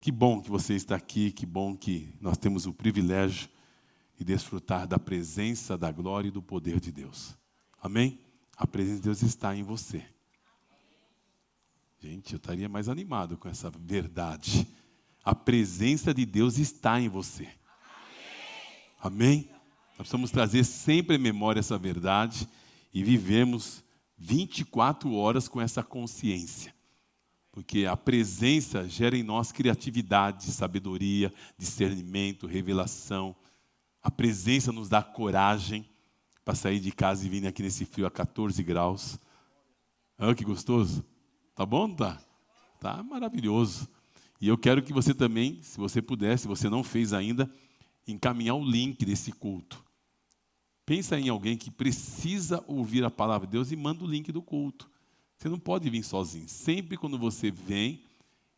Que bom que você está aqui, que bom que nós temos o privilégio de desfrutar da presença, da glória e do poder de Deus. Amém? A presença de Deus está em você. Gente, eu estaria mais animado com essa verdade. A presença de Deus está em você. Amém? Nós precisamos trazer sempre em memória essa verdade e vivemos 24 horas com essa consciência. Porque a presença gera em nós criatividade, sabedoria, discernimento, revelação. A presença nos dá coragem para sair de casa e vir aqui nesse frio a 14 graus. Ah, que gostoso. Tá bom, não tá? Tá maravilhoso. E eu quero que você também, se você puder, se você não fez ainda, encaminhar o link desse culto. Pensa em alguém que precisa ouvir a palavra de Deus e manda o link do culto. Você não pode vir sozinho. Sempre quando você vem,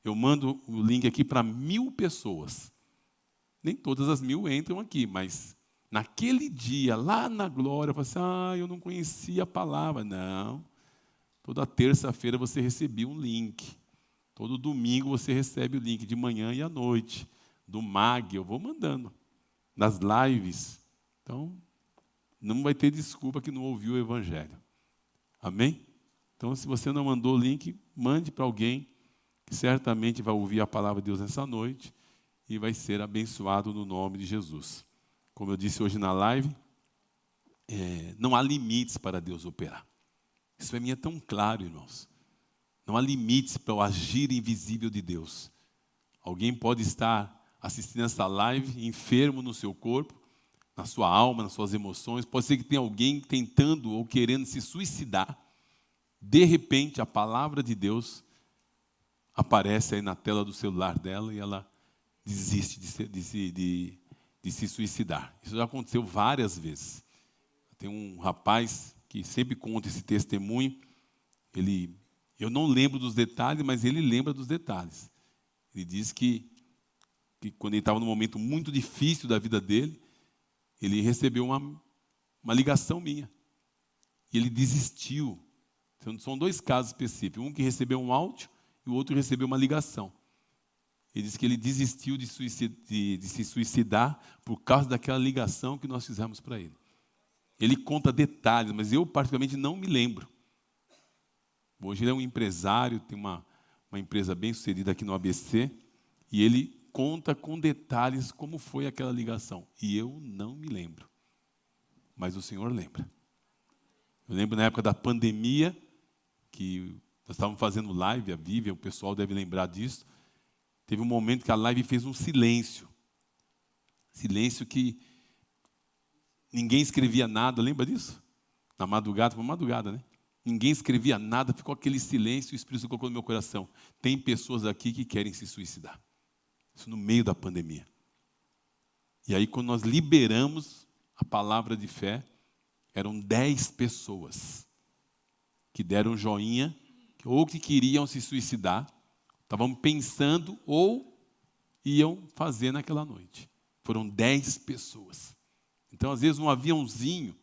eu mando o link aqui para 1000 pessoas. Nem todas as 1000 entram aqui, mas naquele dia, lá na glória, eu falo assim, eu não conhecia a palavra. Não. Toda terça-feira você recebia um link. Todo domingo você recebe o link de manhã e à noite. Do MAG, eu vou mandando. Nas lives. Então, não vai ter desculpa que não ouviu o Evangelho. Amém? Então, se você não mandou o link, mande para alguém que certamente vai ouvir a palavra de Deus nessa noite e vai ser abençoado no nome de Jesus. Como eu disse hoje na live, não há limites para Deus operar. Isso para mim é tão claro, irmãos. Não há limites para o agir invisível de Deus. Alguém pode estar assistindo essa live enfermo no seu corpo, na sua alma, nas suas emoções. Pode ser que tenha alguém tentando ou querendo se suicidar. De repente, a palavra de Deus aparece aí na tela do celular dela e ela desiste de se suicidar. Isso já aconteceu várias vezes. Tem um rapaz que sempre conta esse testemunho. Eu não lembro dos detalhes, mas ele lembra dos detalhes. Ele diz que quando ele estava num momento muito difícil da vida dele, ele recebeu uma ligação minha. E ele desistiu. Então, são 2 casos específicos. Um que recebeu um áudio e o outro recebeu uma ligação. Ele diz que ele desistiu de se suicidar por causa daquela ligação que nós fizemos para ele. Ele conta detalhes, mas eu particularmente não me lembro. Hoje ele é um empresário, tem uma empresa bem sucedida aqui no ABC, e ele conta com detalhes como foi aquela ligação. E eu não me lembro. Mas o Senhor lembra. Eu lembro na época da pandemia, que nós estávamos fazendo live, a Vivian, o pessoal deve lembrar disso. Teve um momento que a live fez um silêncio. Silêncio que ninguém escrevia nada, lembra disso? Na madrugada, foi uma madrugada, né? Ninguém escrevia nada, ficou aquele silêncio e o Espírito Santo colocou no meu coração. Tem pessoas aqui que querem se suicidar. Isso no meio da pandemia. E aí, quando nós liberamos a palavra de fé, eram 10 pessoas que deram joinha, ou que queriam se suicidar, estavam pensando ou iam fazer naquela noite. Foram 10 pessoas. Então, às vezes, um aviãozinho,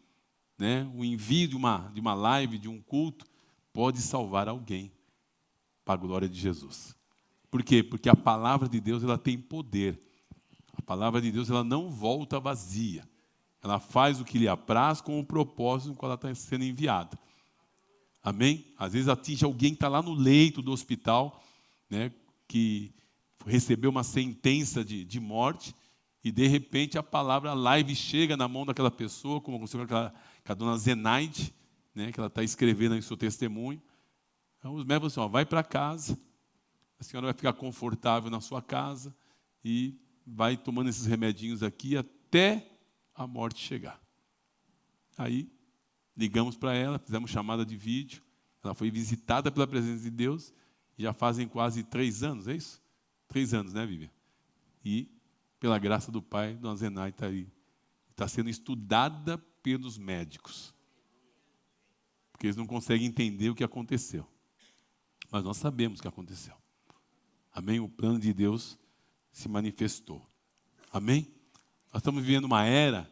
né, o envio de uma live, de um culto, pode salvar alguém para a glória de Jesus. Por quê? Porque a palavra de Deus ela tem poder. A palavra de Deus ela não volta vazia. Ela faz o que lhe apraz com o propósito com qual ela está sendo enviada. Amém? Às vezes atinge alguém que está lá no leito do hospital, né, que recebeu uma sentença de morte, e de repente a palavra live chega na mão daquela pessoa, como aconteceu com a dona Zenaide, né, que ela está escrevendo em seu testemunho. Então os médicos falam assim, vai para casa, a senhora vai ficar confortável na sua casa e vai tomando esses remedinhos aqui até a morte chegar. Aí ligamos para ela, fizemos chamada de vídeo, ela foi visitada pela presença de Deus, e já fazem quase 3 anos, é isso? 3 anos, né, Vivian? E, pela graça do Pai, Dona Zenai está aí. Está sendo estudada pelos médicos. Porque eles não conseguem entender o que aconteceu. Mas nós sabemos o que aconteceu. Amém? O plano de Deus se manifestou. Amém? Nós estamos vivendo uma era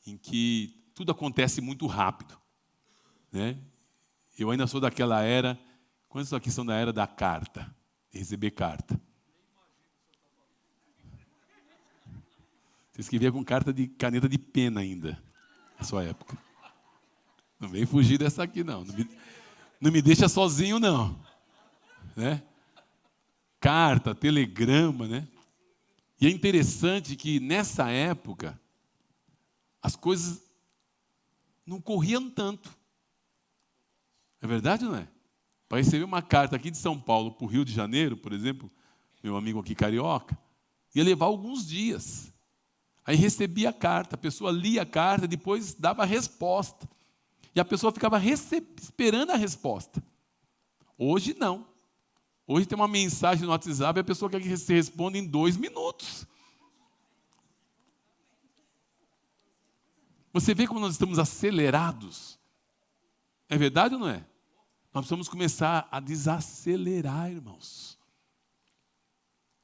em que tudo acontece muito rápido. Né? Eu ainda sou daquela era. Quantos aqui são da era da carta? De receber carta? Você escrevia com caneta de pena ainda, na sua época. Não vem fugir dessa aqui, não. Não me deixa sozinho, não. Né? Carta, telegrama, né? E é interessante que nessa época as coisas não corriam tanto. É verdade ou não é? Para receber uma carta aqui de São Paulo para o Rio de Janeiro, por exemplo, meu amigo aqui carioca, ia levar alguns dias. Aí recebia a carta, a pessoa lia a carta, depois dava a resposta. E a pessoa ficava esperando a resposta. Hoje não. Hoje tem uma mensagem no WhatsApp e a pessoa quer que você responda em 2 minutos. Você vê como nós estamos acelerados? É verdade ou não é? Nós precisamos começar a desacelerar, irmãos.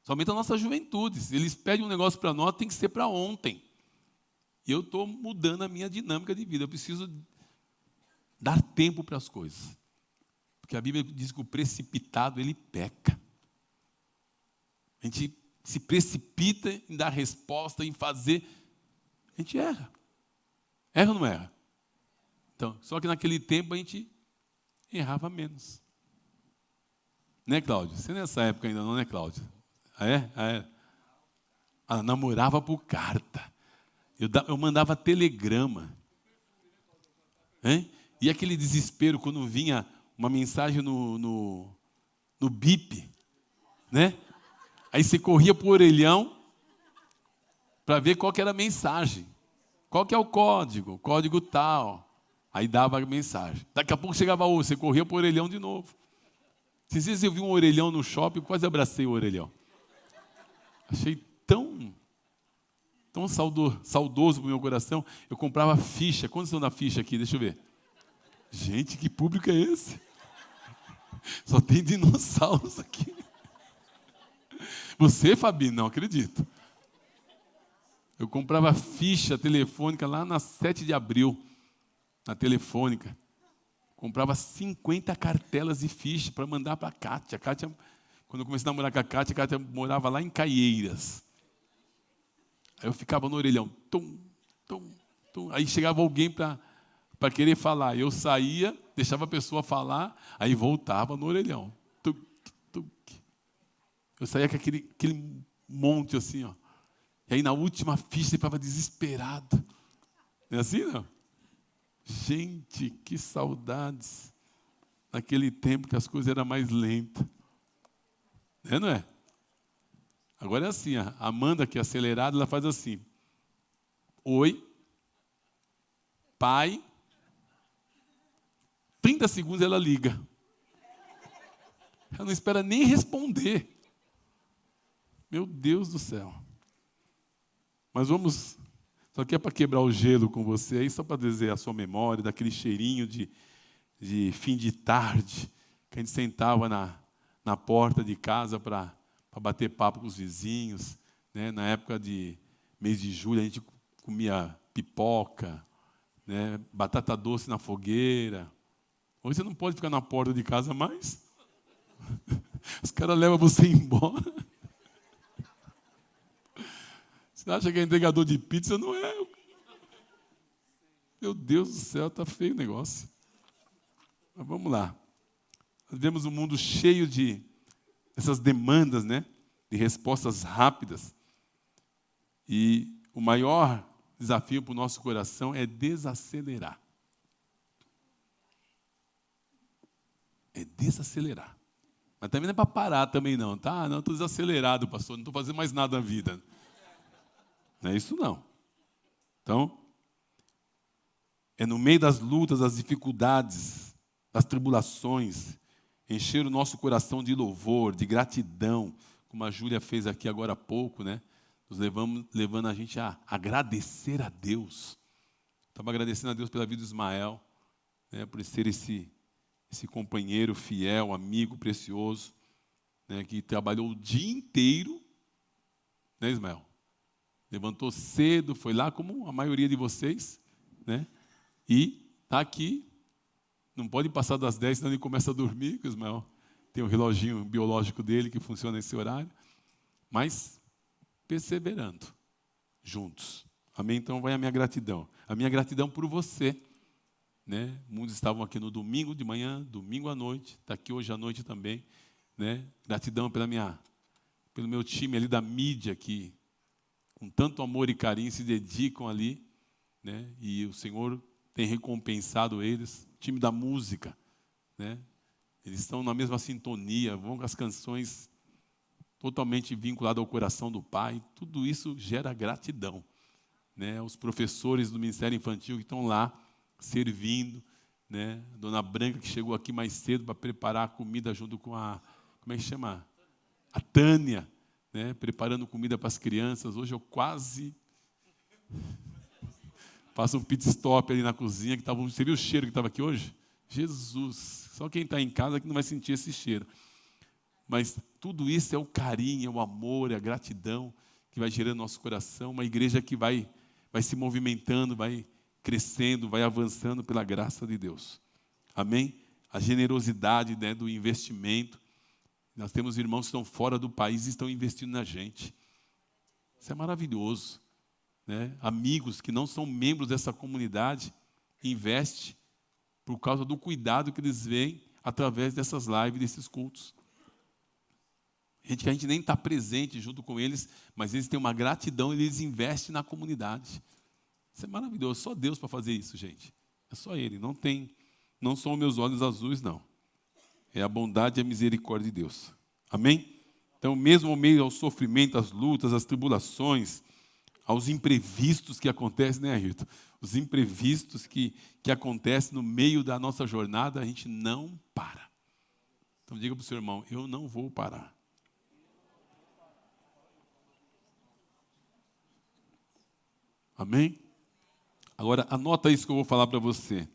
Somente a nossa juventude. Se eles pedem um negócio para nós, tem que ser para ontem. E eu estou mudando a minha dinâmica de vida. Eu preciso dar tempo para as coisas. Porque a Bíblia diz que o precipitado, ele peca. A gente se precipita em dar resposta, em fazer. A gente erra. Erra ou não erra? Então, só que naquele tempo a gente errava menos. Né, Cláudio? Você nessa época ainda não, né, Cláudio? Ah, é? Ah, é? Ela namorava por carta. Eu mandava telegrama. Hein? E aquele desespero quando vinha uma mensagem no bip, né? Aí você corria para o orelhão para ver qual que era a mensagem. Qual que é o código? Código tal. Aí dava a mensagem. Daqui a pouco chegava outro, você corria para o orelhão de novo. Esses dias eu vi um orelhão no shopping, quase abracei o orelhão. Achei tão saudoso para o meu coração. Eu comprava ficha. Quantos são da ficha aqui? Deixa eu ver. Gente, que público é esse? Só tem dinossauros aqui. Você, Fabi? Não acredito. Eu comprava ficha telefônica lá na 7 de abril, na Telefônica. Comprava 50 cartelas de ficha para mandar para a Kátia. Quando eu comecei a namorar com a Kátia morava lá em Caieiras. Aí eu ficava no orelhão. Tum, tum, tum. Aí chegava alguém para querer falar. Eu saía, deixava a pessoa falar, aí voltava no orelhão. Tum, tum. Eu saía com aquele monte assim, ó. E aí na última ficha você ficava desesperado. Não é assim, não? Gente, que saudades. Naquele tempo que as coisas eram mais lentas. É, não é? Agora é assim, a Amanda, que é acelerada, ela faz assim. Oi, pai. 30 segundos ela liga. Ela não espera nem responder. Meu Deus do céu. Mas vamos, só que é para quebrar o gelo com você aí, só para dizer a sua memória, daquele cheirinho de fim de tarde, que a gente sentava na porta de casa para bater papo com os vizinhos, né? Na época de mês de julho, a gente comia pipoca, né? Batata doce na fogueira. Hoje você não pode ficar na porta de casa mais. Os caras levam você embora. Você acha que é entregador de pizza? Não é. Meu Deus do céu, está feio o negócio. Mas vamos lá. Nós vemos um mundo cheio dessas demandas, né? De respostas rápidas. E o maior desafio para o nosso coração é desacelerar. É desacelerar. Mas também não é para parar também não, tá? Não, estou desacelerado, pastor, não estou fazendo mais nada na vida. Não é isso não. Então, é no meio das lutas, das dificuldades, das tribulações, encher o nosso coração de louvor, de gratidão, como a Júlia fez aqui agora há pouco, né? Nos levando a gente a agradecer a Deus. Estava agradecendo a Deus pela vida do Ismael, né? Por ser esse companheiro fiel, amigo precioso, né? Que trabalhou o dia inteiro, né, Ismael? Levantou cedo, foi lá como a maioria de vocês, né? E está aqui. Não pode passar das 10, senão ele começa a dormir, que o Ismael tem o reloginho biológico dele que funciona nesse horário. Mas perseverando. juntos. Amém? Então vai a minha gratidão. A minha gratidão por você. Né? Muitos estavam aqui no domingo de manhã, domingo à noite, está aqui hoje à noite também. Né? Gratidão pelo meu time ali da mídia que, com tanto amor e carinho, se dedicam ali. Né? E o Senhor tem recompensado eles. O time da música. Né? Eles estão na mesma sintonia, vão com as canções totalmente vinculadas ao coração do Pai. Tudo isso gera gratidão. Né? Os professores do Ministério Infantil que estão lá servindo, né? Dona Branca que chegou aqui mais cedo para preparar a comida junto com como é que chama? A Tânia, né? Preparando comida para as crianças. Hoje eu quase faço um pit stop ali na cozinha, você viu o cheiro que estava aqui hoje? Jesus, só quem está em casa que não vai sentir esse cheiro. Mas tudo isso é o carinho, é o amor, é a gratidão que vai gerando no nosso coração, uma igreja que vai se movimentando, vai crescendo, vai avançando pela graça de Deus. Amém? A generosidade, né, do investimento. Nós temos irmãos que estão fora do país e estão investindo na gente. Isso é maravilhoso. Né? Amigos que não são membros dessa comunidade investem por causa do cuidado que eles veem através dessas lives, desses cultos. Gente que a gente nem está presente junto com eles, mas eles têm uma gratidão e eles investem na comunidade. Isso é maravilhoso, só Deus para fazer isso, gente. É só Ele, não são meus olhos azuis, não. É a bondade e a misericórdia de Deus. Amém? Então, mesmo ao meio ao sofrimento, às lutas, às tribulações, aos imprevistos que acontecem, né, Ayrton? Os imprevistos que acontecem no meio da nossa jornada, a gente não para. Então, diga para o seu irmão, eu não vou parar. Amém? Agora, anota isso que eu vou falar para você.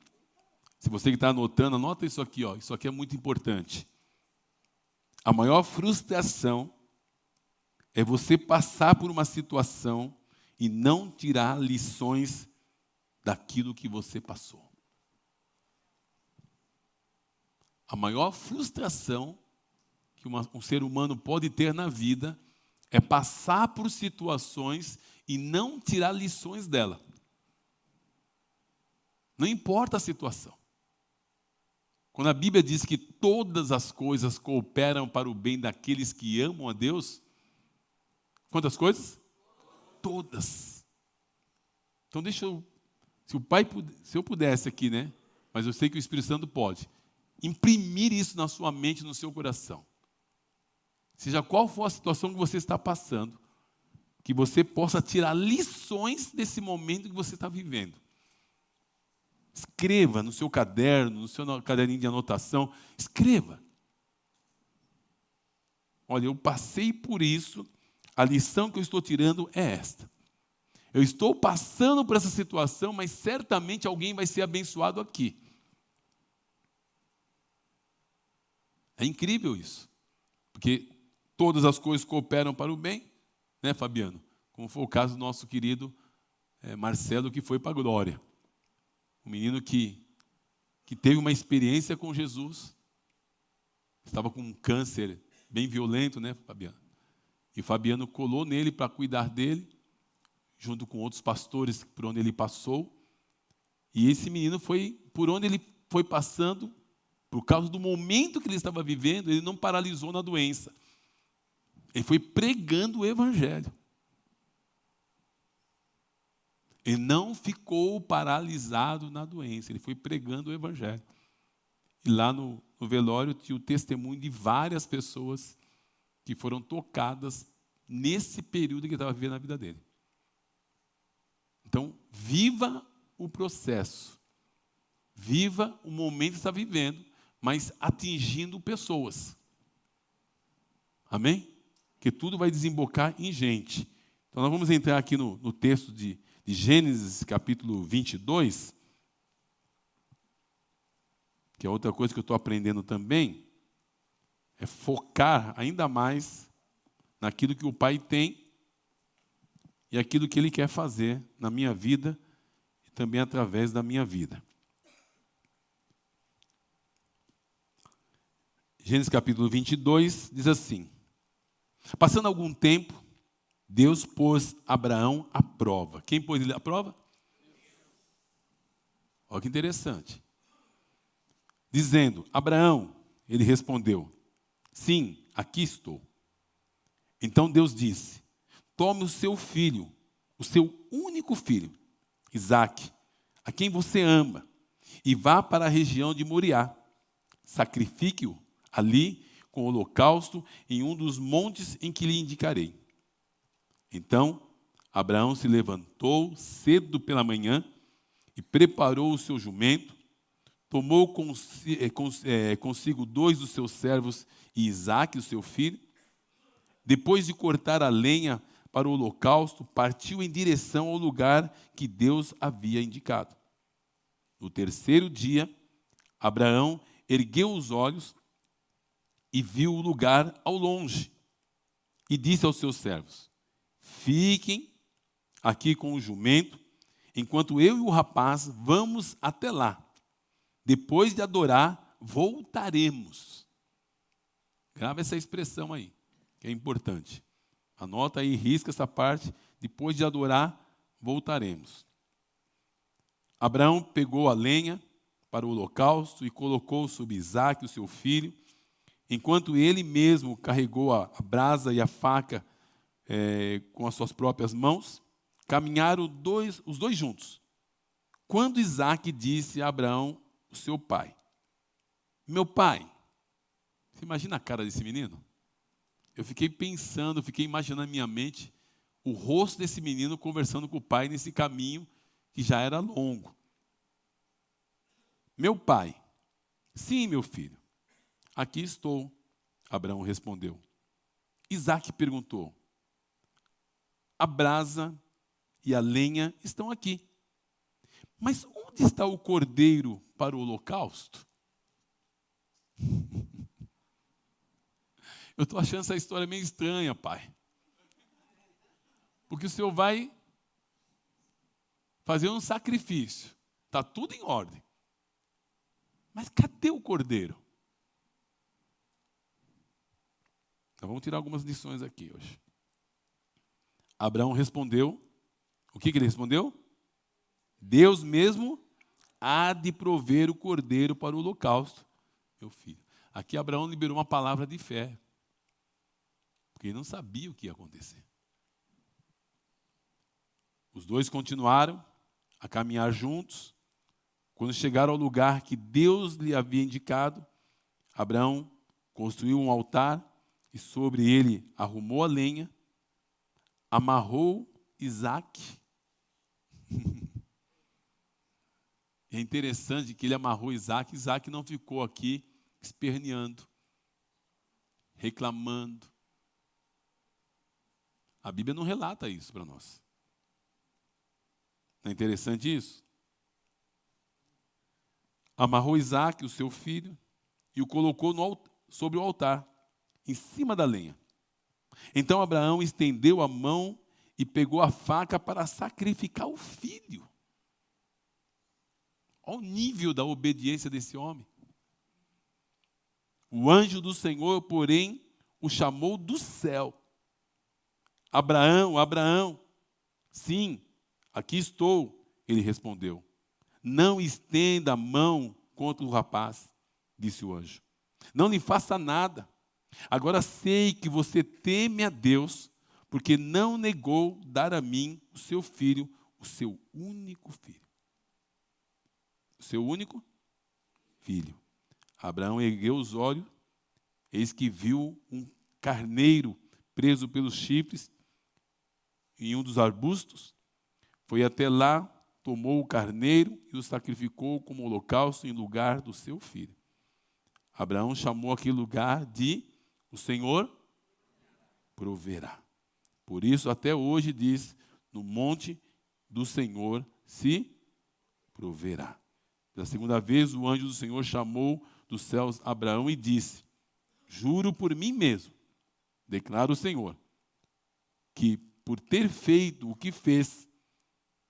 Se você que está anotando, anota isso aqui. Ó. Isso aqui é muito importante. A maior frustração é você passar por uma situação e não tirar lições daquilo que você passou. A maior frustração que um ser humano pode ter na vida é passar por situações e não tirar lições dela. Não importa a situação. Quando a Bíblia diz que todas as coisas cooperam para o bem daqueles que amam a Deus, quantas coisas? Todas. Então se eu pudesse aqui, né? Mas eu sei que o Espírito Santo pode, imprimir isso na sua mente, no seu coração. Seja qual for a situação que você está passando, que você possa tirar lições desse momento que você está vivendo. Escreva no seu caderno, no seu caderninho de anotação, escreva. Olha, eu passei por isso, a lição que eu estou tirando é esta. Eu estou passando por essa situação, mas certamente alguém vai ser abençoado aqui. É incrível isso, porque todas as coisas cooperam para o bem, né, Fabiano? Como foi o caso do nosso querido Marcelo, que foi para a glória. Um menino que teve uma experiência com Jesus, estava com um câncer bem violento, né, Fabiano? E Fabiano colou nele para cuidar dele, junto com outros pastores por onde ele passou. E esse menino por onde ele foi passando, por causa do momento que ele estava vivendo, ele não paralisou na doença. Ele foi pregando o Evangelho. Ele não ficou paralisado na doença, ele foi pregando o Evangelho. E lá no velório tinha o testemunho de várias pessoas que foram tocadas nesse período que ele estava vivendo na vida dele. Então, viva o processo. Viva o momento que está vivendo, mas atingindo pessoas. Amém? Porque tudo vai desembocar em gente. Então, nós vamos entrar aqui no texto de Gênesis, capítulo 22, que é outra coisa que eu estou aprendendo também, é focar ainda mais naquilo que o Pai tem e aquilo que Ele quer fazer na minha vida e também através da minha vida. Gênesis capítulo 22 diz assim: passando algum tempo, Deus pôs Abraão à prova. Quem pôs ele à prova? Olha que interessante. Dizendo, Abraão, ele respondeu, sim, aqui estou. Então Deus disse, tome o seu filho, o seu único filho, Isaque, a quem você ama, e vá para a região de Moriá. Sacrifique-o ali com holocausto em um dos montes em que lhe indicarei. Então, Abraão se levantou cedo pela manhã e preparou o seu jumento, tomou consigo 2 dos seus servos e Isaque, o seu filho. Depois de cortar a lenha para o holocausto, partiu em direção ao lugar que Deus havia indicado. No terceiro dia, Abraão ergueu os olhos e viu o lugar ao longe. E disse aos seus servos, fiquem aqui com o jumento, enquanto eu e o rapaz vamos até lá. Depois de adorar, voltaremos. Grava essa expressão aí, que é importante. Anota aí, risca essa parte. Depois de adorar, voltaremos. Abraão pegou a lenha para o holocausto e colocou sobre Isaque, o seu filho, enquanto ele mesmo carregou a brasa e a faca com as suas próprias mãos. Caminharam os dois juntos. Quando Isaque disse a Abraão, o seu pai, meu pai, você imagina a cara desse menino? Eu fiquei pensando, fiquei imaginando na minha mente o rosto desse menino conversando com o pai nesse caminho que já era longo. Meu pai, sim, meu filho, aqui estou, Abraão respondeu. Isaque perguntou, a brasa e a lenha estão aqui, mas onde está o cordeiro para o holocausto? Eu estou achando essa história meio estranha, pai. Porque o senhor vai fazer um sacrifício. Está tudo em ordem. Mas cadê o cordeiro? Então vamos tirar algumas lições aqui hoje. Abraão respondeu. O que ele respondeu? Deus mesmo há de prover o cordeiro para o holocausto, meu filho. Aqui Abraão liberou uma palavra de fé. Porque ele não sabia o que ia acontecer. Os dois continuaram a caminhar juntos. Quando chegaram ao lugar que Deus lhe havia indicado, Abraão construiu um altar e sobre ele arrumou a lenha, amarrou Isaque. É interessante que ele amarrou Isaque. Isaque não ficou aqui esperneando, reclamando. A Bíblia não relata isso para nós. Não é interessante isso? Amarrou Isaque, o seu filho, e o colocou sobre o altar, em cima da lenha. Então Abraão estendeu a mão e pegou a faca para sacrificar o filho. Olha o nível da obediência desse homem. O anjo do Senhor, porém, o chamou do céu. Abraão, Abraão, sim, aqui estou, ele respondeu. Não estenda a mão contra o rapaz, disse o anjo. Não lhe faça nada. Agora sei que você teme a Deus, porque não negou dar a mim o seu filho, o seu único filho. O seu único filho. Abraão ergueu os olhos, eis que viu um carneiro preso pelos chifres em um dos arbustos. Foi até lá, tomou o carneiro e o sacrificou como holocausto em lugar do seu filho. Abraão chamou aquele lugar de o Senhor proverá. Por isso, até hoje diz, no monte do Senhor se proverá. Pela segunda vez, o anjo do Senhor chamou dos céus Abraão e disse, juro por mim mesmo, declara o Senhor, que por ter feito o que fez,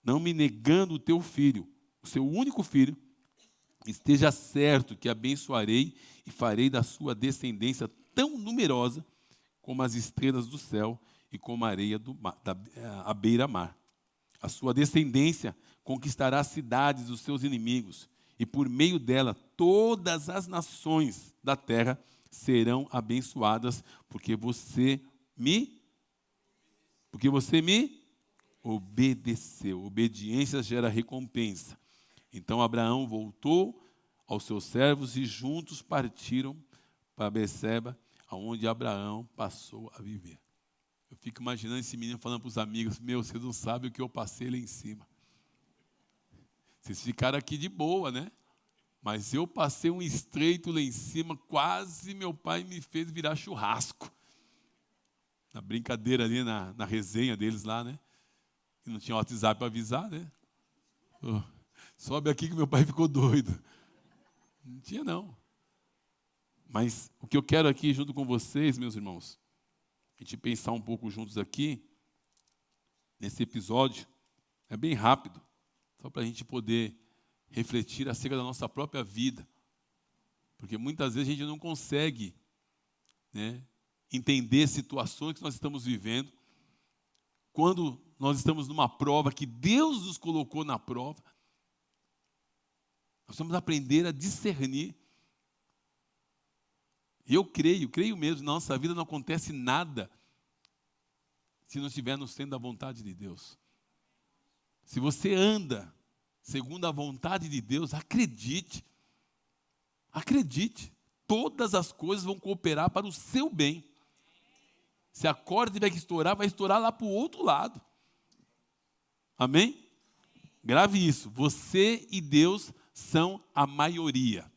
não me negando o teu filho, o seu único filho, esteja certo que abençoarei e farei da sua descendência tão numerosa como as estrelas do céu e como a areia à beira-mar. A sua descendência conquistará as cidades dos seus inimigos, e por meio dela todas as nações da terra serão abençoadas, porque você me obedeceu. Obediência gera recompensa. Então Abraão voltou aos seus servos e juntos partiram para Berseba, aonde Abraão passou a viver. Eu fico imaginando esse menino falando para os amigos: meu, vocês não sabem o que eu passei lá em cima. Vocês ficaram aqui de boa, né? Mas eu passei um estreito lá em cima, quase meu pai me fez virar churrasco. Na brincadeira ali, na resenha deles lá, né? E não tinha WhatsApp para avisar, né? Oh, sobe aqui que meu pai ficou doido. Não tinha, não. Mas o que eu quero aqui, junto com vocês, meus irmãos, a gente pensar um pouco juntos aqui, nesse episódio, é bem rápido, só para a gente poder refletir acerca da nossa própria vida. Porque muitas vezes a gente não consegue, né, entender situações que nós estamos vivendo, quando nós estamos numa prova que Deus nos colocou na prova. Nós vamos aprender a discernir. E eu creio mesmo, na nossa vida não acontece nada se não estiver no centro da vontade de Deus. Se você anda segundo a vontade de Deus, acredite, todas as coisas vão cooperar para o seu bem. Se a corda tiver que estourar, vai estourar lá para o outro lado. Amém? Grave isso, você e Deus são a maioria.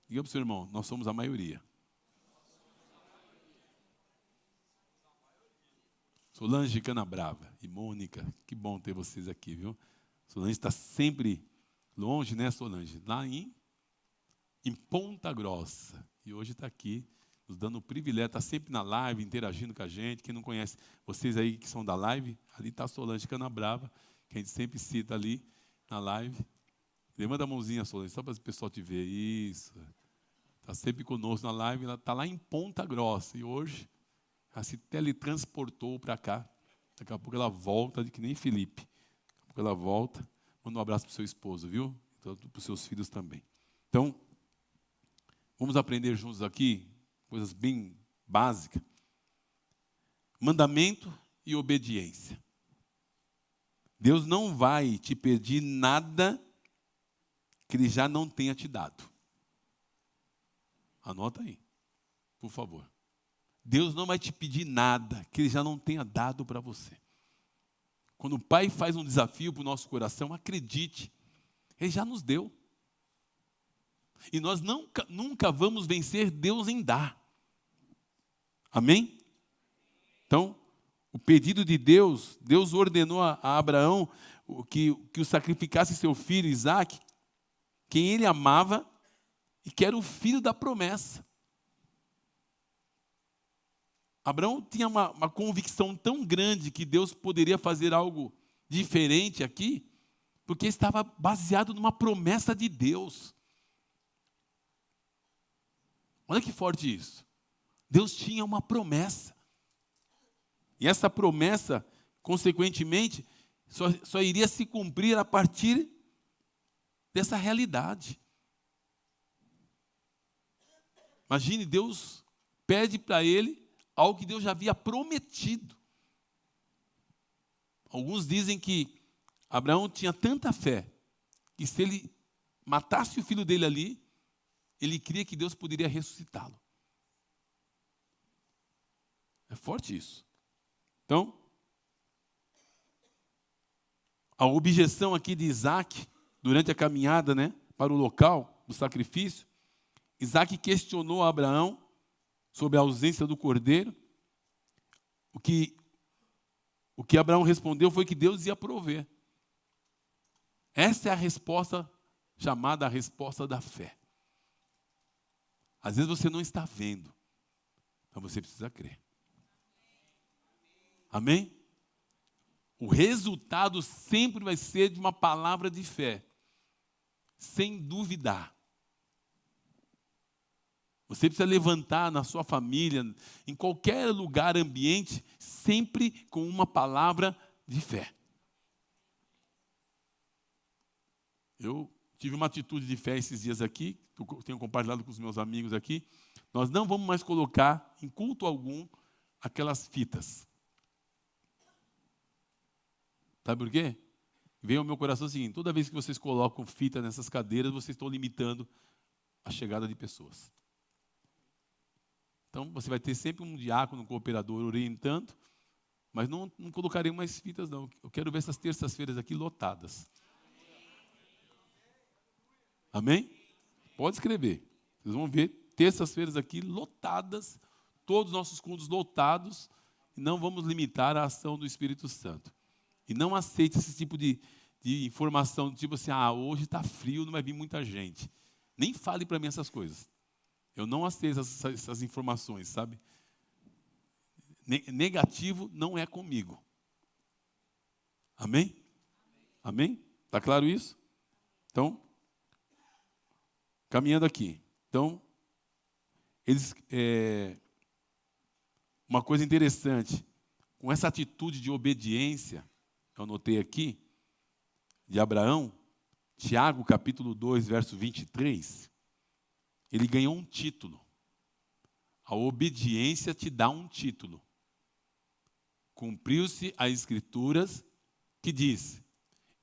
Diga para o seu irmão, nós somos a maioria. Solange Canabrava e Mônica, que bom ter vocês aqui, viu? Solange está sempre longe, né, Solange? Lá em Ponta Grossa. E hoje está aqui, nos dando o privilégio, está sempre na live, interagindo com a gente. Quem não conhece, vocês aí que são da live, ali está a Solange Canabrava, que a gente sempre cita ali na live. Levanta a mãozinha, Solange, só para o pessoal te ver. Isso. Está sempre conosco na live, ela está lá em Ponta Grossa. E hoje ela se teletransportou para cá. Daqui a pouco ela volta, que nem Felipe. Daqui a pouco ela volta. Manda um abraço para o seu esposo, viu? Para os seus filhos também. Então, vamos aprender juntos aqui coisas bem básicas. Mandamento e obediência. Deus não vai te pedir nada que Ele já não tenha te dado. Anota aí, por favor. Deus não vai te pedir nada que Ele já não tenha dado para você. Quando o Pai faz um desafio para o nosso coração, acredite, Ele já nos deu. E nós nunca vamos vencer Deus em dar. Amém? Então, o pedido de Deus, Deus ordenou a Abraão que o sacrificasse seu filho Isaque, quem ele amava e que era o filho da promessa. Abraão tinha uma convicção tão grande que Deus poderia fazer algo diferente aqui, porque estava baseado numa promessa de Deus. Olha que forte isso. Deus tinha uma promessa. E essa promessa, consequentemente, só iria se cumprir a partir dessa realidade. Imagine, Deus pede para ele algo que Deus já havia prometido. Alguns dizem que Abraão tinha tanta fé que se ele matasse o filho dele ali, ele cria que Deus poderia ressuscitá-lo. É forte isso. Então, a objeção aqui de Isaque, durante a caminhada, né, para o local do sacrifício, Isaque questionou a Abraão sobre a ausência do cordeiro. O que Abraão respondeu foi que Deus ia prover. Essa é a resposta chamada a resposta da fé. Às vezes você não está vendo, mas você precisa crer. Amém? O resultado sempre vai ser de uma palavra de fé, sem duvidar. Você precisa levantar na sua família, em qualquer lugar, ambiente, sempre com uma palavra de fé. Eu tive uma atitude de fé esses dias aqui, tenho compartilhado com os meus amigos aqui. Nós não vamos mais colocar em culto algum aquelas fitas. Sabe por quê? Veio ao meu coração o seguinte: toda vez que vocês colocam fita nessas cadeiras, vocês estão limitando a chegada de pessoas. Então, você vai ter sempre um diácono, um cooperador orientando, mas não colocarei mais fitas, não. Eu quero ver essas terças-feiras aqui lotadas. Amém? Pode escrever. Vocês vão ver terças-feiras aqui lotadas, todos os nossos cultos lotados, e não vamos limitar a ação do Espírito Santo. E não aceite esse tipo de informação, tipo assim, hoje está frio, não vai vir muita gente. Nem fale para mim essas coisas. Eu não aceito essas informações, sabe? Negativo não é comigo. Amém? Amém? Está claro isso? Então, caminhando aqui. Então, uma coisa interessante, com essa atitude de obediência, eu anotei aqui, de Abraão, Tiago, capítulo 2, verso 23, ele ganhou um título. A obediência te dá um título. Cumpriu-se as Escrituras que diz,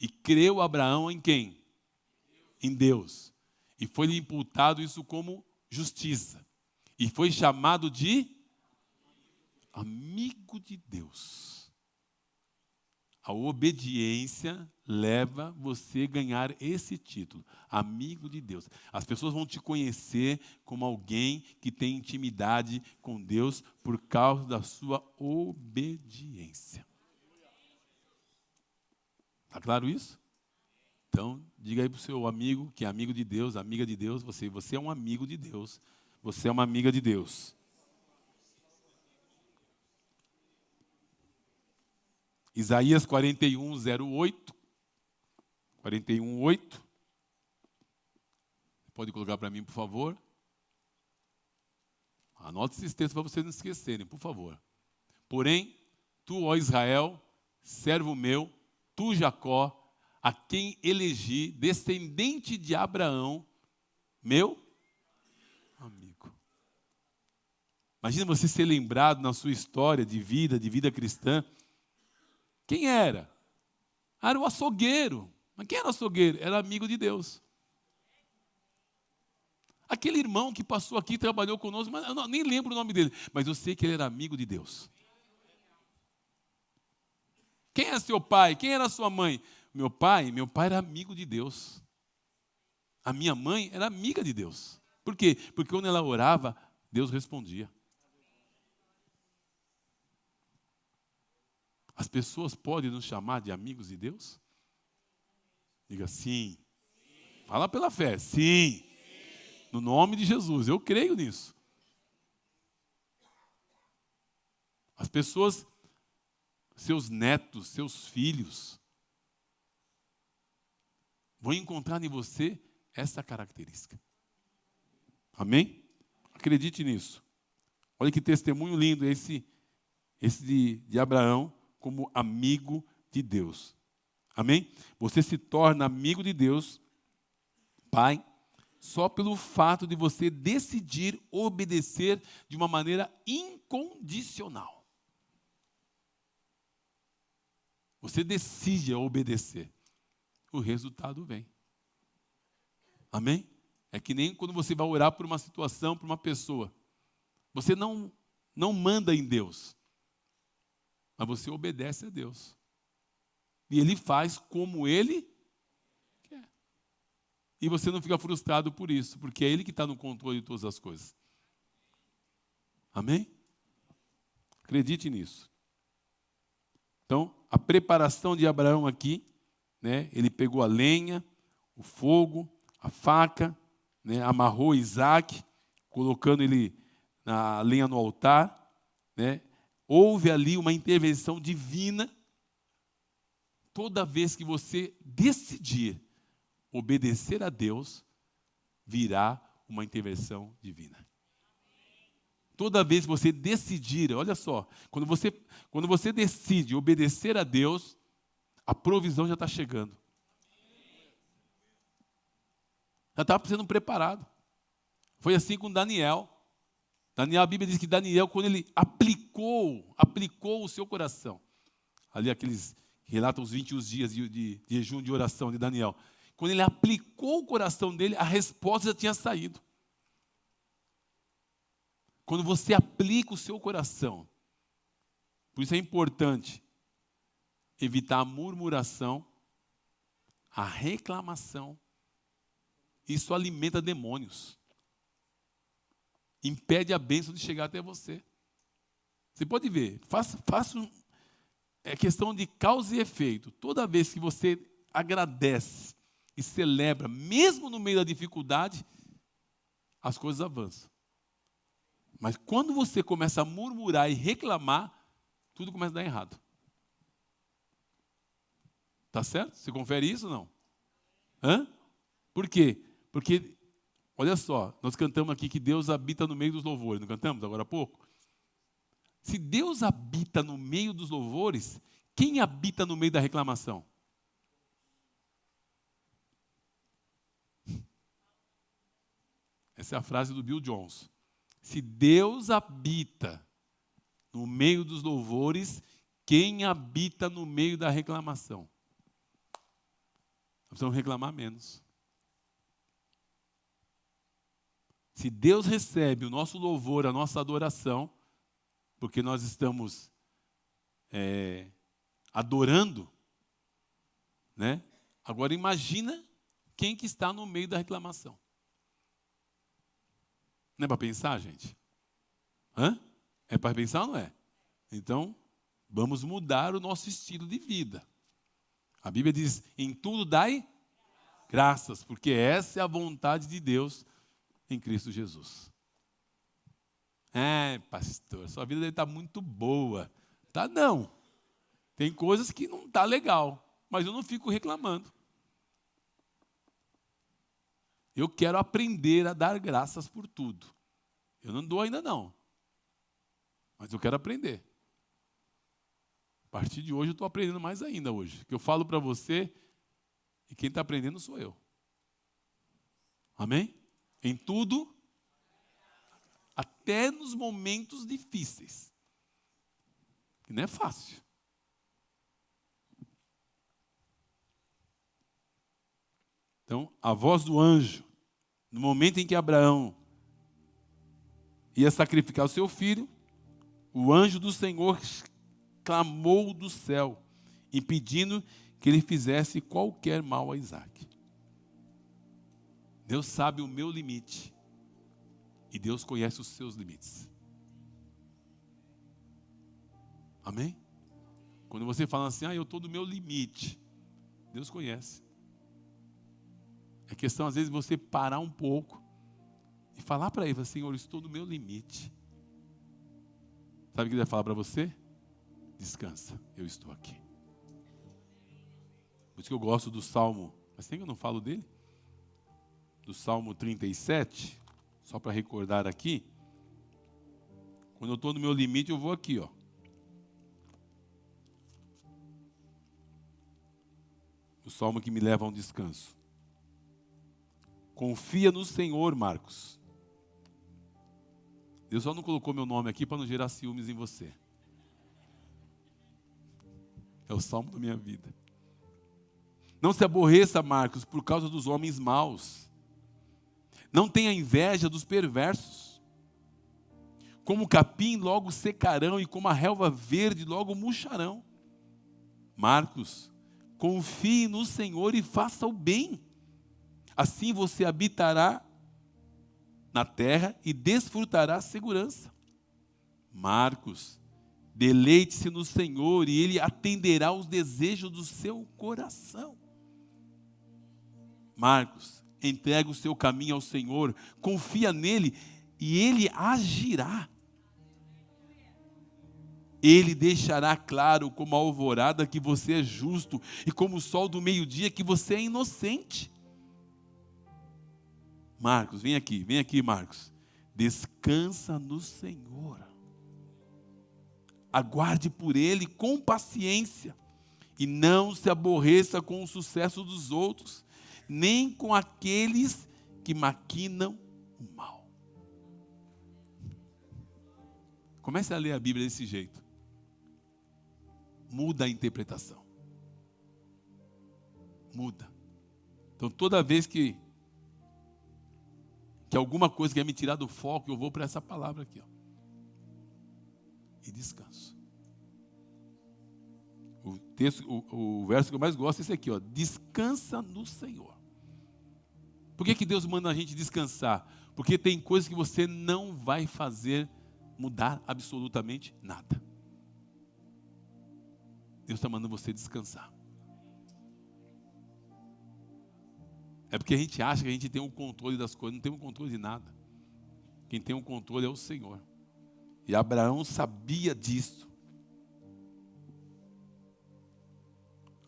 e creu Abraão em quem? Em Deus. E foi-lhe imputado isso como justiça. E foi chamado de amigo de Deus. A obediência leva você a ganhar esse título, amigo de Deus. As pessoas vão te conhecer como alguém que tem intimidade com Deus por causa da sua obediência. Está claro isso? Então, diga aí para o seu amigo, que é amigo de Deus, amiga de Deus, você é um amigo de Deus, você é uma amiga de Deus. Isaías 41:08. 41:8. Pode colocar para mim, por favor. Anote esses textos para vocês não esquecerem, por favor. Porém, tu, ó Israel, servo meu, tu, Jacó, a quem elegi, descendente de Abraão, meu amigo. Imagina você ser lembrado na sua história de vida cristã. Quem era? Era o açougueiro. Mas quem era o açougueiro? Era amigo de Deus. Aquele irmão que passou aqui e trabalhou conosco, mas eu nem lembro o nome dele, mas eu sei que ele era amigo de Deus. Quem é seu pai? Quem era sua mãe? Meu pai era amigo de Deus. A minha mãe era amiga de Deus. Por quê? Porque quando ela orava, Deus respondia. As pessoas podem nos chamar de amigos de Deus? Diga sim. Fala pela fé. Sim. No nome de Jesus, eu creio nisso. As pessoas, seus netos, seus filhos, vão encontrar em você essa característica. Amém? Acredite nisso. Olha que testemunho lindo esse de Abraão como amigo de Deus. Amém? Você se torna amigo de Deus, Pai, só pelo fato de você decidir obedecer de uma maneira incondicional. Você decide obedecer. O resultado vem. Amém? É que nem quando você vai orar por uma situação, por uma pessoa. Você não manda em Deus, mas você obedece a Deus. E Ele faz como Ele quer. E você não fica frustrado por isso, porque é Ele que está no controle de todas as coisas. Amém? Acredite nisso. Então, a preparação de Abraão aqui, né, ele pegou a lenha, o fogo, a faca, né, amarrou Isaac, colocando a lenha no altar, né. Houve ali uma intervenção divina. Toda vez que você decidir obedecer a Deus, virá uma intervenção divina. Toda vez que você decidir, olha só, quando você decide obedecer a Deus, a provisão já está chegando. Já está sendo preparado. Foi assim com Daniel. Daniel, a Bíblia diz que Daniel, quando ele aplicou o seu coração, ali aqueles, relatam os 21 dias de jejum de oração de Daniel, quando ele aplicou o coração dele, a resposta já tinha saído. Quando você aplica o seu coração, por isso é importante evitar a murmuração, a reclamação. Isso alimenta demônios. Impede a bênção de chegar até você. Você pode ver, é questão de causa e efeito. Toda vez que você agradece e celebra, mesmo no meio da dificuldade, as coisas avançam. Mas quando você começa a murmurar e reclamar, tudo começa a dar errado. Tá certo? Você confere isso ou não? Hã? Por quê? Porque, olha só, nós cantamos aqui que Deus habita no meio dos louvores, não cantamos agora há pouco? Se Deus habita no meio dos louvores, quem habita no meio da reclamação? Essa é a frase do Bill Jones. Se Deus habita no meio dos louvores, quem habita no meio da reclamação? Nós precisamos reclamar menos. Se Deus recebe o nosso louvor, a nossa adoração, porque nós estamos adorando, né? Agora imagina quem que está no meio da reclamação. Não é para pensar, gente? Hã? É para pensar ou não é? Então, vamos mudar o nosso estilo de vida. A Bíblia diz, em tudo dai graças, porque essa é a vontade de Deus em Cristo Jesus. Pastor, sua vida deve estar muito boa. Tá não. Tem coisas que não tá legal, mas eu não fico reclamando. Eu quero aprender a dar graças por tudo. Eu não dou ainda não, mas eu quero aprender. A partir de hoje eu estou aprendendo mais ainda hoje. O que eu falo para você, e quem está aprendendo sou eu. Amém? Em tudo, até nos momentos difíceis. Que não é fácil. Então, a voz do anjo, no momento em que Abraão ia sacrificar o seu filho, o anjo do Senhor clamou do céu, impedindo que ele fizesse qualquer mal a Isaque. Deus sabe o meu limite. E Deus conhece os seus limites. Amém? Quando você fala assim, eu estou no meu limite. Deus conhece. É questão, às vezes, você parar um pouco e falar para ele, Senhor, eu estou no meu limite. Sabe o que ele vai falar para você? Descansa, eu estou aqui. Por isso que eu gosto do Salmo, mas tem que eu não falo dele? Do Salmo 37, só para recordar aqui. Quando eu estou no meu limite, eu vou aqui, ó. O Salmo que me leva a um descanso. Confia no Senhor, Marcos. Deus só não colocou meu nome aqui para não gerar ciúmes em você. É o salmo da minha vida. Não se aborreça, Marcos, por causa dos homens maus. Não tenha inveja dos perversos. Como o capim logo secarão e como a relva verde logo murcharão. Marcos, confie no Senhor e faça o bem. Assim você habitará na terra e desfrutará a segurança. Marcos, deleite-se no Senhor e Ele atenderá os desejos do seu coração. Marcos, entrega o seu caminho ao Senhor, confia nele e Ele agirá. Ele deixará claro como a alvorada que você é justo e como o sol do meio-dia que você é inocente. Marcos, vem aqui, Marcos. Descansa no Senhor. Aguarde por Ele com paciência. E não se aborreça com o sucesso dos outros, nem com aqueles que maquinam o mal. Comece a ler a Bíblia desse jeito. Muda a interpretação. Muda. Então toda vez que alguma coisa quer me tirar do foco, eu vou para essa palavra aqui, ó. E descanso. O verso que eu mais gosto é esse aqui, ó. Descansa no Senhor. Por que Deus manda a gente descansar? Porque tem coisas que você não vai fazer mudar absolutamente nada. Deus está mandando você descansar. É porque a gente acha que a gente tem o controle das coisas. Não tem o controle de nada. Quem tem o controle é o Senhor. E Abraão sabia disso.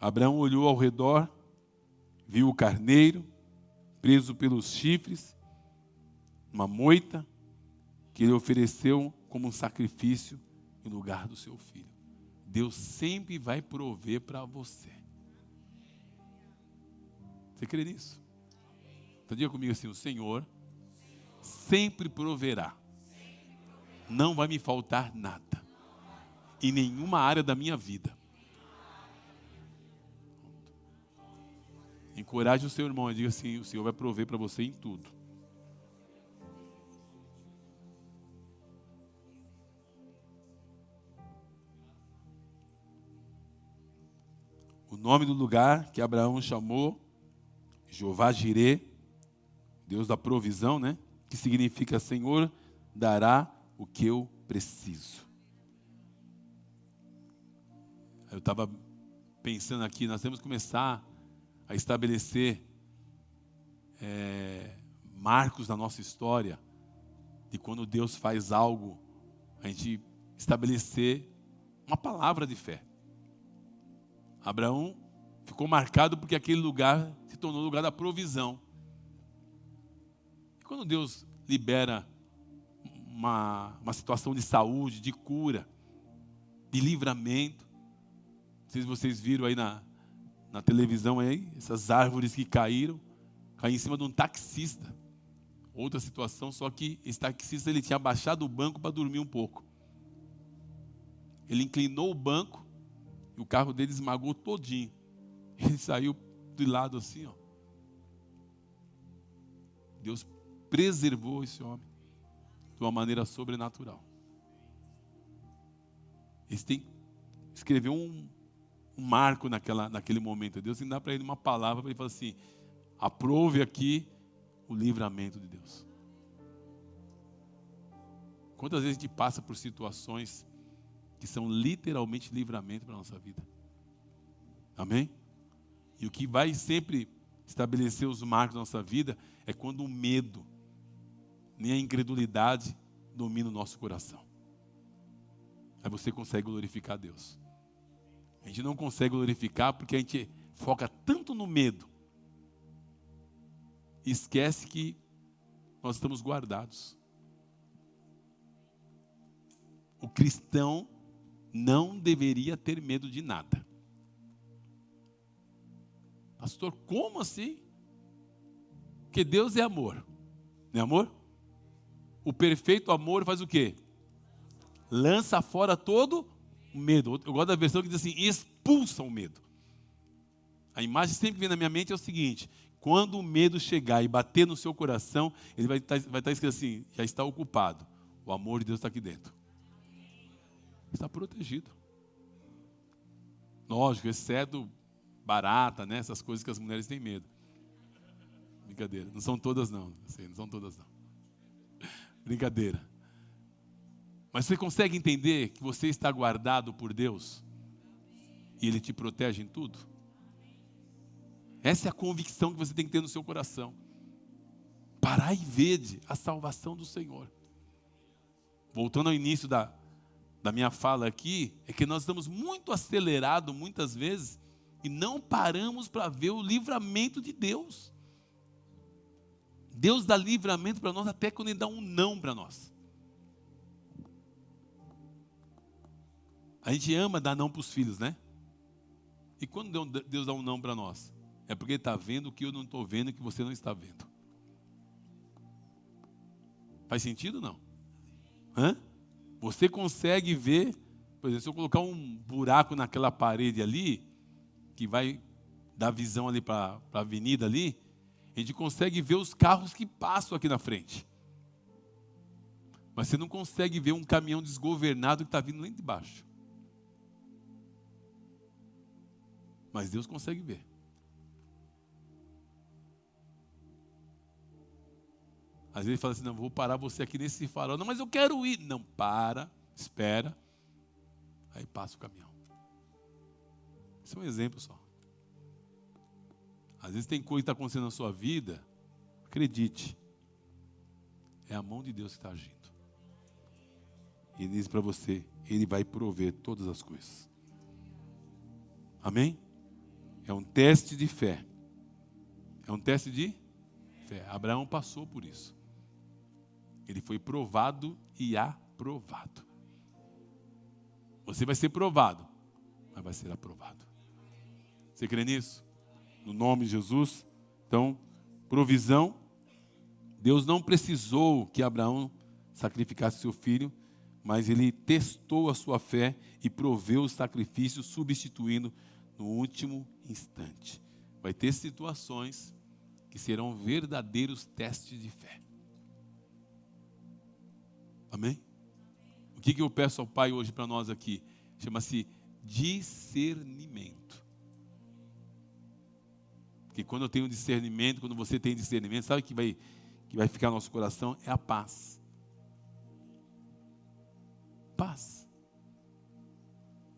Abraão olhou ao redor, viu o carneiro, preso pelos chifres, uma moita, que ele ofereceu como um sacrifício em lugar do seu filho. Deus sempre vai prover para você. Você crê nisso? Então diga comigo assim: o Senhor sempre proverá. Não vai me faltar nada. Em nenhuma área da minha vida. Encoraje o seu irmão e diga assim: o Senhor vai prover para você em tudo. O nome do lugar que Abraão chamou, Jeová Jirê, Deus da provisão, né? Que significa Senhor dará o que eu preciso. Eu estava pensando aqui, nós temos que começar a estabelecer marcos na nossa história, de quando Deus faz algo, a gente estabelecer uma palavra de fé. Abraão ficou marcado porque aquele lugar se tornou lugar da provisão. E quando Deus libera uma situação de saúde, de cura, de livramento, não sei se vocês viram aí na televisão aí, essas árvores que caíram em cima de um taxista. Outra situação, só que esse taxista ele tinha abaixado o banco para dormir um pouco. Ele inclinou o banco e o carro dele esmagou todinho. Ele saiu de lado assim, ó. Deus preservou esse homem de uma maneira sobrenatural. Eles têm que escrever um marco naquele momento. Deus tem que dar para ele uma palavra para ele falar assim: aprove aqui o livramento de Deus. Quantas vezes a gente passa por situações que são literalmente livramento para a nossa vida? Amém? E o que vai sempre estabelecer os marcos da nossa vida é quando o medo, nem a incredulidade domina o nosso coração. Aí você consegue glorificar a Deus. A gente não consegue glorificar porque a gente foca tanto no medo e esquece que nós estamos guardados. O cristão não deveria ter medo de nada. Pastor, como assim? Porque Deus é amor. Não é amor? O perfeito amor faz o quê? Lança fora todo o medo. Eu gosto da versão que diz assim: expulsa o medo. A imagem sempre que vem na minha mente é o seguinte: quando o medo chegar e bater no seu coração, ele vai estar escrito assim: já está ocupado. O amor de Deus está aqui dentro. Está protegido. Lógico, exceto barata, né? Essas coisas que as mulheres têm medo. Brincadeira. Não são todas não. Não são todas não. Brincadeira. Mas você consegue entender que você está guardado por Deus? E Ele te protege em tudo? Essa é a convicção que você tem que ter no seu coração. Parai e vede a salvação do Senhor. Voltando ao início da minha fala aqui, é que nós estamos muito acelerados muitas vezes e não paramos para ver o livramento de Deus. Deus dá livramento para nós até quando Ele dá um não para nós. A gente ama dar não para os filhos, né? E quando Deus dá um não para nós? É porque Ele está vendo o que eu não estou vendo e que você não está vendo. Faz sentido ou não? Hã? Você consegue ver, por exemplo, se eu colocar um buraco naquela parede ali, que vai dar visão ali para a avenida ali, a gente consegue ver os carros que passam aqui na frente. Mas você não consegue ver um caminhão desgovernado que está vindo lá de baixo. Mas Deus consegue ver. Às vezes ele fala assim, não, vou parar você aqui nesse farol. Não, mas eu quero ir. Não, para, espera. Aí passa o caminhão. Esse é um exemplo só. Às vezes tem coisa que está acontecendo na sua vida, acredite, é a mão de Deus que está agindo. E Ele diz para você, Ele vai prover todas as coisas. Amém? É um teste de fé. É um teste de fé. Abraão passou por isso. Ele foi provado e aprovado. Você vai ser provado, mas vai ser aprovado. Você crê nisso? No nome de Jesus. Então, provisão. Deus não precisou que Abraão sacrificasse seu filho, mas Ele testou a sua fé e proveu o sacrifício, substituindo no último instante. Vai ter situações que serão verdadeiros testes de fé. Amém? O que eu peço ao Pai hoje para nós aqui? Chama-se discernimento. Porque quando eu tenho discernimento, quando você tem discernimento, sabe o que vai ficar no nosso coração? É a paz. Paz.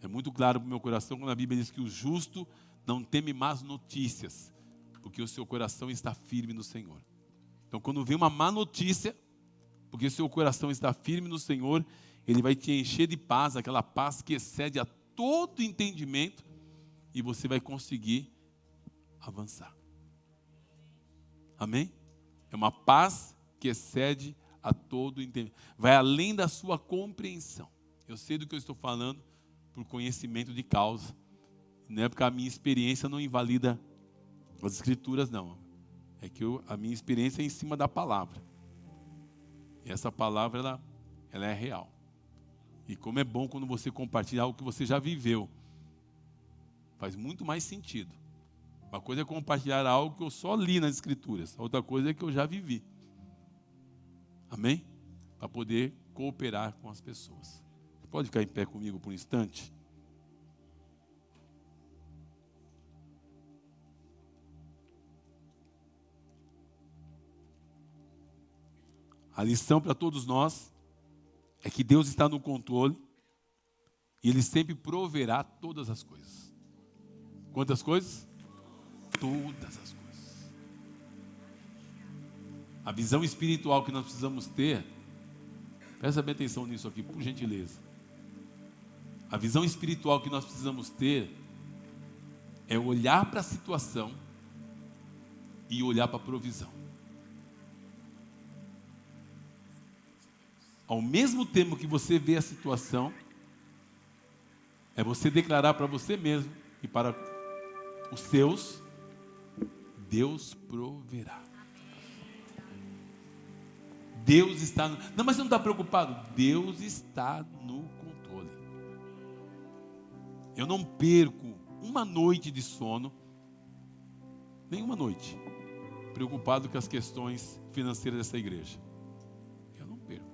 É muito claro para o meu coração quando a Bíblia diz que o justo não teme más notícias, porque o seu coração está firme no Senhor. Então, quando vem uma má notícia, porque o seu coração está firme no Senhor, Ele vai te encher de paz, aquela paz que excede a todo entendimento, e você vai conseguir avançar. Amém? É uma paz que excede a todo entendimento. Vai além da sua compreensão. Eu sei do que eu estou falando por conhecimento de causa. Não é porque a minha experiência não invalida as Escrituras, não. É que a minha experiência é em cima da palavra. E essa palavra, ela é real. E como é bom quando você compartilha algo que você já viveu. Faz muito mais sentido. Uma coisa é compartilhar algo que eu só li nas Escrituras. A outra coisa é que eu já vivi. Amém? Para poder cooperar com as pessoas. Você pode ficar em pé comigo por um instante? A lição para todos nós é que Deus está no controle e Ele sempre proverá todas as coisas. Quantas coisas? Todas as coisas. A visão espiritual que nós precisamos ter, presta bem atenção nisso aqui, por gentileza. A visão espiritual que nós precisamos ter é olhar para a situação e olhar para a provisão. Ao mesmo tempo que você vê a situação, é você declarar para você mesmo e para os seus, Deus proverá. Deus está no... Não, mas você não está preocupado? Deus está no controle. Eu não perco uma noite de sono, nenhuma noite, preocupado com as questões financeiras dessa igreja. Eu não perco.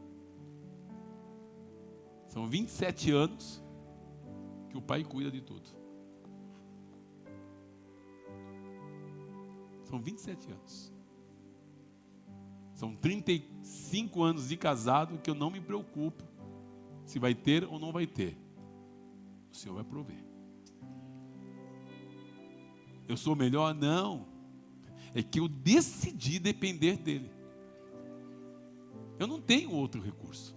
São 27 anos que o Pai cuida de tudo. São 27 anos. São 35 anos de casado que eu não me preocupo se vai ter ou não vai ter. O Senhor vai prover. Eu sou melhor? Não. É que eu decidi depender dEle. Eu não tenho outro recurso.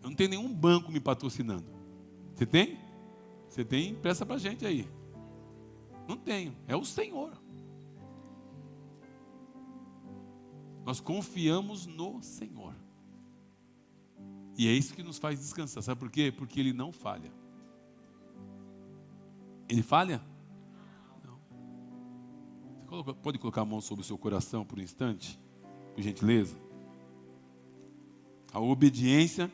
Eu não tenho nenhum banco me patrocinando. Você tem? Você tem? Presta pra gente aí. Não tenho. É o Senhor. Nós confiamos no Senhor. E é isso que nos faz descansar. Sabe por quê? Porque Ele não falha. Ele falha? Não. Você pode colocar a mão sobre o seu coração por um instante? Por gentileza. A obediência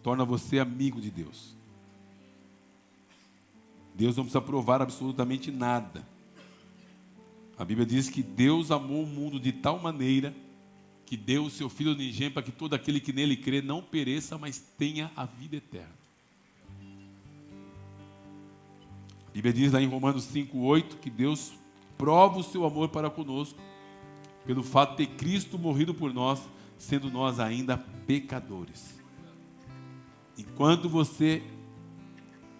torna você amigo de Deus. Deus não precisa provar absolutamente nada. A Bíblia diz que Deus amou o mundo de tal maneira que deu o seu Filho unigênito para que todo aquele que nele crê não pereça, mas tenha a vida eterna. A Bíblia diz lá em Romanos 5:8 que Deus prova o seu amor para conosco pelo fato de ter Cristo morrido por nós, sendo nós ainda pecadores. Enquanto você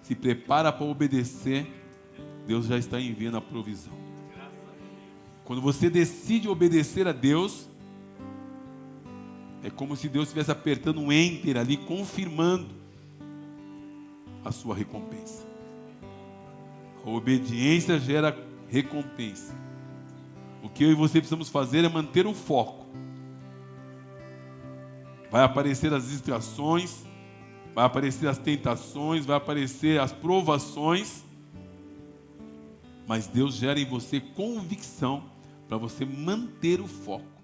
se prepara para obedecer, Deus já está enviando a provisão. Quando você decide obedecer a Deus, é como se Deus estivesse apertando um enter ali, confirmando a sua recompensa. A obediência gera recompensa. O que eu e você precisamos fazer é manter o foco. Vai aparecer as distrações, vai aparecer as tentações, vai aparecer as provações, mas Deus gera em você convicção para você manter o foco.